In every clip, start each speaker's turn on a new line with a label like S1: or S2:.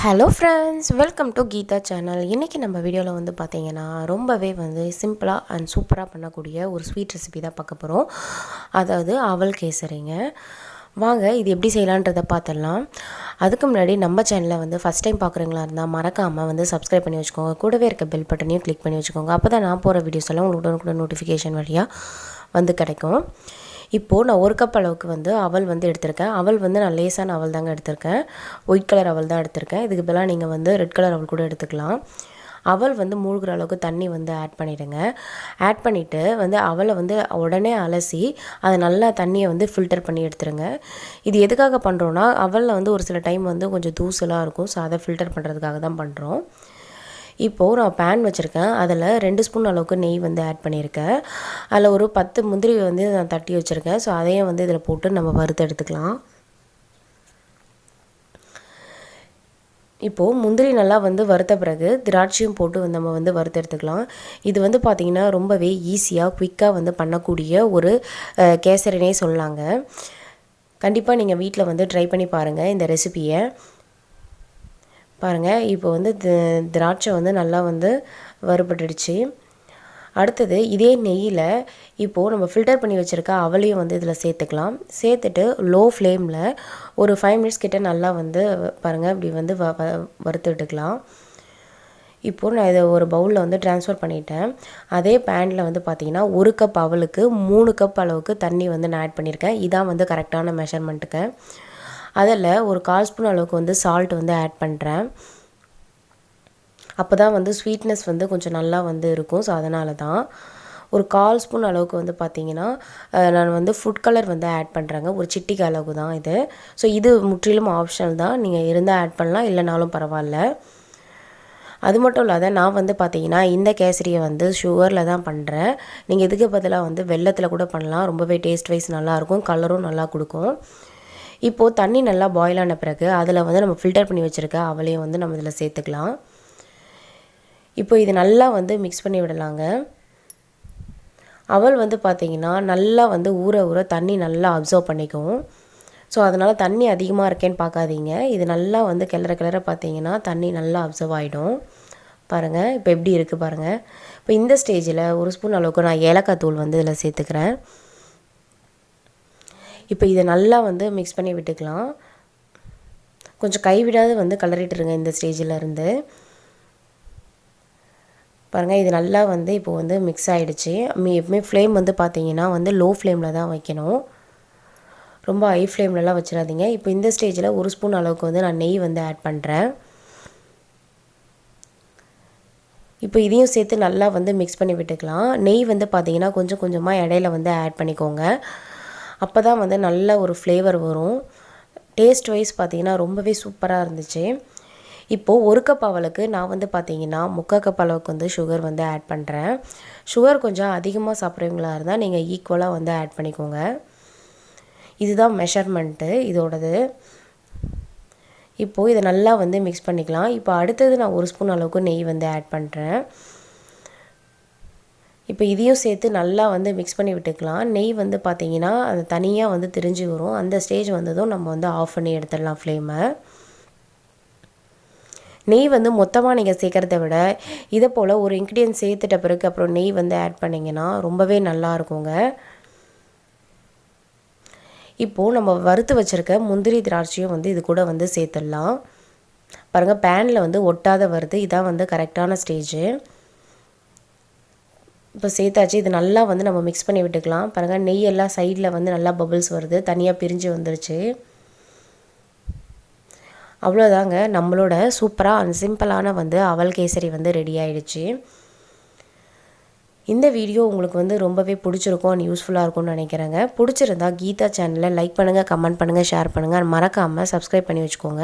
S1: Hello friends, welcome to Geetha channel. இன்றைக்கி நம்ம வீடியோவில் வந்து பார்த்திங்கன்னா ரொம்பவே வந்து சிம்பிளாக அண்ட் சூப்பராக பண்ணக்கூடிய ஒரு ஸ்வீட் ரெசிபி தான் பார்க்க போகிறோம். அதாவது அவல் கேசரிங்க. வாங்க இது எப்படி செய்யலான்றதை பார்த்துடலாம். அதுக்கு முன்னாடி நம்ம சேனலை வந்து ஃபஸ்ட் டைம் பார்க்குறீங்களா இருந்தால் மறக்காமல் வந்து சப்ஸ்கிரைப் பண்ணி வச்சுக்கோங்க. கூடவே இருக்க பெல் பட்டனையும் கிளிக் பண்ணி வச்சுக்கோங்க. அப்போ தான் நான் போகிற வீடியோஸ் எல்லாம் உங்களுக்கு கூட நோட்டிஃபிகேஷன் வழியாக வந்து கிடைக்கும். இப்போது நான் ஒரு கப் அளவுக்கு வந்து அவல் வந்து எடுத்திருக்கேன். அவல் வந்து நான் லேசான அவல் தாங்க எடுத்திருக்கேன். ஒயிட் கலர் அவல் தான் எடுத்திருக்கேன். இதுக்கு பதிலாக நீங்கள் வந்து ரெட் கலர் அவல் கூட எடுத்துக்கலாம். அவல் வந்து மூழ்கிற அளவுக்கு தண்ணி வந்து ஆட் பண்ணிவிடுங்க. ஆட் பண்ணிவிட்டு வந்து அவலை வந்து உடனே அலசி அதை நல்லா தண்ணியை வந்து ஃபில்டர் பண்ணி எடுத்துருங்க. இது எதுக்காக பண்ணுறோன்னா, அவலில் வந்து ஒரு சில டைம் வந்து கொஞ்சம் தூசலாக இருக்கும். ஸோ அதை ஃபில்டர் பண்ணுறதுக்காக தான் பண்ணுறோம். இப்போது நான் பேன் வச்சுருக்கேன். அதில் 2 ஸ்பூன் அளவுக்கு நெய் வந்து ஆட் பண்ணியிருக்கேன். அதில் ஒரு 10 முந்திரி வந்து நான் தட்டி வச்சுருக்கேன். ஸோ அதையும் வந்து இதில் போட்டு நம்ம வறுத்து எடுத்துக்கலாம். இப்போது முந்திரி நல்லா வந்து வறுத்த பிறகு திராட்சையும் போட்டு நம்ம வந்து வறுத்து எடுத்துக்கலாம். இது வந்து பார்த்திங்கன்னா ரொம்பவே ஈஸியாக குயிக்காக வந்து பண்ணக்கூடிய ஒரு கேசரினே சொல்லலாங்க. கண்டிப்பாக நீங்கள் வீட்டில் வந்து ட்ரை பண்ணி பாருங்கள் இந்த ரெசிபியை. பாருங்கள், இப்போ வந்து திராட்சை வந்து நல்லா வந்து வறுபட்டுடுச்சு. அடுத்தது இதே நெய்யில் இப்போது நம்ம ஃபில்டர் பண்ணி வச்சுருக்க அவலையும் வந்து இதில் சேர்த்துக்கலாம். சேர்த்துட்டு லோ ஃப்ளேமில் ஒரு 5 மினிட்ஸ் கிட்ட நல்லா வந்து பாருங்கள் இப்படி வந்து வறுத்து விட்டுக்கலாம். இப்போது நான் இதை ஒரு பவுலில் வந்து ட்ரான்ஸ்ஃபர் பண்ணிட்டேன். அதே பேனில் வந்து பார்த்திங்கன்னா 1 கப் அவலுக்கு 3 கப் அளவுக்கு தண்ணி வந்து நான் ஆட் பண்ணியிருக்கேன். இதான் வந்து கரெக்டான மெஷர்மெண்ட்டுக்கு. அதில் ஒரு 1/4 ஸ்பூன் அளவுக்கு வந்து சால்ட் வந்து ஆட் பண்ணுறேன். அப்போ தான் வந்து ஸ்வீட்னஸ் வந்து கொஞ்சம் நல்லா வந்து இருக்கும். ஸோ அதனால தான் ஒரு 1/4 ஸ்பூன் அளவுக்கு வந்து பார்த்திங்கன்னா நான் வந்து ஃபுட் கலர் வந்து ஆட் பண்ணுறேங்க. ஒரு சிட்டிக்கு அளவுக்கு தான் இது. ஸோ இது முற்றிலும் ஆப்ஷனல் தான். நீங்கள் இருந்தால் ஆட் பண்ணலாம், இல்லைனாலும் பரவாயில்ல. அது மட்டும் இல்லாத நான் வந்து பார்த்திங்கன்னா இந்த கேசரியை வந்து சுகரில் தான் பண்ணுறேன். நீங்கள் இதுக்கு பதிலாக வந்து வெல்லத்தில் கூட பண்ணலாம். ரொம்பவே டேஸ்ட் வைஸ் நல்லாயிருக்கும், கலரும் நல்லா கொடுக்கும். இப்போது தண்ணி நல்லா பாயில் ஆன பிறகு அதில் வந்து நம்ம ஃபில்டர் பண்ணி வச்சுருக்க அவலையும் வந்து நம்ம இதில் சேர்த்துக்கலாம். இப்போ இது நல்லா வந்து மிக்ஸ் பண்ணி விடலாங்க. அவல் வந்து பார்த்திங்கன்னா நல்லா வந்து ஊற ஊற தண்ணி நல்லா அப்சர்வ் பண்ணிக்கும். ஸோ அதனால் தண்ணி அதிகமாக இருக்கேன்னு பார்க்காதீங்க. இது நல்லா வந்து கிளற பார்த்திங்கன்னா தண்ணி நல்லா அப்சர்வ் ஆகிடும். பாருங்கள் இப்போ எப்படி இருக்குது பாருங்கள். இப்போ இந்த ஸ்டேஜில் 1 ஸ்பூன் அளவுக்கு நான் ஏலக்காய் தூள் வந்து இதில் சேர்த்துக்கிறேன். இப்போ இதை நல்லா வந்து மிக்ஸ் பண்ணி விட்டுக்கலாம். கொஞ்சம் கைவிடாது வந்து கலரிட்டுருங்க இந்த ஸ்டேஜில் இருந்து. பாருங்கள், இது நல்லா வந்து இப்போ வந்து மிக்ஸ் ஆகிடுச்சு. எப்பவுமே ஃப்ளேம் வந்து பார்த்திங்கன்னா வந்து லோ ஃப்ளேமில் தான் வைக்கணும். ரொம்ப ஹை ஃப்ளேம்லலாம் வச்சிடாதீங்க. இப்போ இந்த ஸ்டேஜில் 1 ஸ்பூன் அளவுக்கு வந்து நான் நெய் வந்து ஆட் பண்ணுறேன். இப்போ இதையும் சேர்த்து நல்லா வந்து மிக்ஸ் பண்ணி விட்டுக்கலாம். நெய் வந்து பார்த்திங்கன்னா கொஞ்சம் கொஞ்சமாக இடையில வந்து ஆட் பண்ணிக்கோங்க. அப்போ தான் வந்து நல்ல ஒரு ஃப்ளேவர் வரும். டேஸ்ட் வைஸ் பார்த்திங்கன்னா ரொம்பவே சூப்பராக இருந்துச்சு. இப்போது 1 கப் அவலுக்கு நான் வந்து பார்த்திங்கன்னா 3/4 கப் அளவுக்கு வந்து சுகர் வந்து ஆட் பண்ணுறேன். சுகர் கொஞ்சம் அதிகமாக சாப்பிட்றவங்களா இருந்தால் நீங்கள் ஈக்குவலாக வந்து ஆட் பண்ணிக்கோங்க. இதுதான் மெஷர்மெண்ட்டு இதோடது. இப்போது இதை நல்லா வந்து மிக்ஸ் பண்ணிக்கலாம். இப்போ அடுத்தது நான் 1 ஸ்பூன் அளவுக்கு நெய் வந்து ஆட் பண்ணுறேன். இப்போ இதையும் சேர்த்து நல்லா வந்து மிக்ஸ் பண்ணி விட்டுக்கலாம். நெய் வந்து பார்த்திங்கன்னா அது தனியாக வந்து திரிஞ்சு வரும். அந்த ஸ்டேஜ் வந்ததும் நம்ம வந்து ஆஃப் பண்ணி எடுத்துடலாம் ஃப்ளேமை. நெய் வந்து மொத்தமாக நீங்கள் சேர்க்குறத விட இதை போல் ஒரு இன்க்ரீடியன்ட் சேர்த்துட்ட பிறகு அப்புறம் நெய் வந்து ஆட் பண்ணிங்கன்னா ரொம்பவே நல்லா இருக்குங்க. இப்போது நம்ம வறுத்து வச்சுருக்க முந்திரி திராட்சையும் வந்து இது கூட வந்து சேர்த்துடலாம். பாருங்கள், பேனில் வந்து ஒட்டாத வருது. இதான் வந்து கரெக்டான ஸ்டேஜு. இப்போ சேர்த்தாச்சு. இது நல்லா வந்து நம்ம மிக்ஸ் பண்ணி விட்டுக்கலாம். பாருங்கள், நெய் எல்லாம் சைடில் வந்து நல்லா பபிள்ஸ் வருது, தனியாக பிரிஞ்சு வந்துருச்சு. அவ்வளோதாங்க, நம்மளோட சூப்பராக அண்ட் சிம்பிளான வந்து அவல் கேசரி வந்து ரெடி ஆகிடுச்சு. இந்த வீடியோ உங்களுக்கு வந்து ரொம்பவே பிடிச்சிருக்கும் அண்ட் யூஸ்ஃபுல்லாக இருக்கும்னு நினைக்கிறேங்க. பிடிச்சிருந்தா கீதா சேனலை லைக் பண்ணுங்கள், கமெண்ட் பண்ணுங்கள், ஷேர் பண்ணுங்கள். மறக்காமல் சப்ஸ்கிரைப் பண்ணி வச்சுக்கோங்க.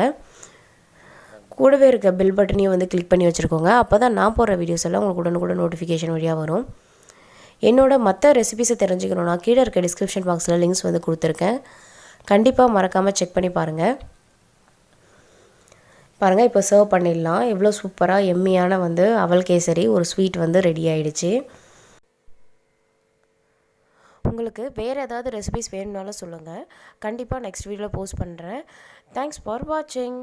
S1: கூடவே இருக்க பெல் பட்டனையும் வந்து கிளிக் பண்ணி வச்சுருக்கோங்க. அப்போ தான் நான் போடுற வீடியோஸ் எல்லாம் உங்களுக்கு கூட நோட்டிஃபிகேஷன் வழியாக வரும். என்னோட மற்ற ரெசிபிஸை தெரிஞ்சுக்கணுன்னா கீழே இருக்க டிஸ்கிரிப்ஷன் பாக்ஸில் லிங்க்ஸ் வந்து கொடுத்துருக்கேன். கண்டிப்பாக மறக்காமல் செக் பண்ணி பாருங்கள். பாருங்கள், இப்போ சர்வ் பண்ணிடலாம். எவ்வளோ சூப்பராக எம்மியான வந்து அவல் கேசரி ஒரு ஸ்வீட் வந்து ரெடி ஆகிடுச்சு. உங்களுக்கு வேறு ஏதாவது ரெசிபிஸ் வேணும்னாலும் சொல்லுங்கள். கண்டிப்பாக நெக்ஸ்ட் வீடியோவில் போஸ்ட் பண்ணுறேன். தேங்க்ஸ் ஃபார் வாட்சிங்.